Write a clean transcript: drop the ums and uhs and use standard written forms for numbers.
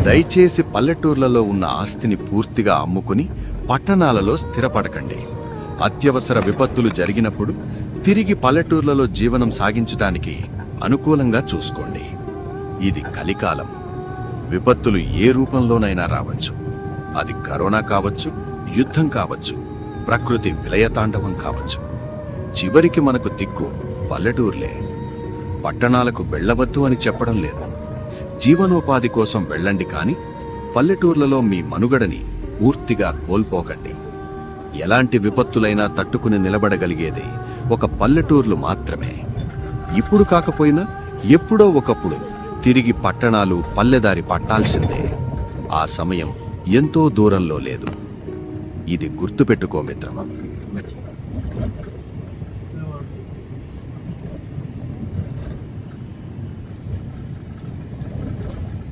దయచేసి పల్లెటూర్లలో ఉన్న ఆస్తిని పూర్తిగా అమ్ముకుని పట్టణాలలో స్థిరపడకండి. అత్యవసర విపత్తులు జరిగినప్పుడు తిరిగి పల్లెటూర్లలో జీవనం సాగించడానికి అనుకూలంగా చూసుకోండి. ఇది కలికాలం. విపత్తులు ఏ రూపంలోనైనా రావచ్చు. అది కరోనా కావచ్చు, యుద్ధం కావచ్చు, ప్రకృతి విలయతాండవం కావచ్చు. చివరికి మనకు దిక్కు పల్లెటూర్లే. పట్టణాలకు వెళ్ళవద్దు అని చెప్పడం లేదు. జీవనోపాధి కోసం వెళ్ళండి, కానీ పల్లెటూర్లలో మీ మనుగడని పూర్తిగా కోల్పోకండి. ఎలాంటి విపత్తులైనా తట్టుకుని నిలబడగలిగేది ఒక పల్లెటూర్లు మాత్రమే. ఇప్పుడు కాకపోయినా ఎప్పుడో ఒకప్పుడు తిరిగి పట్టణాలు పల్లెదారి పట్టాల్సిందే. ఆ సమయం ఎంతో దూరంలో లేదు. ఇది గుర్తుపెట్టుకో మిత్రమా.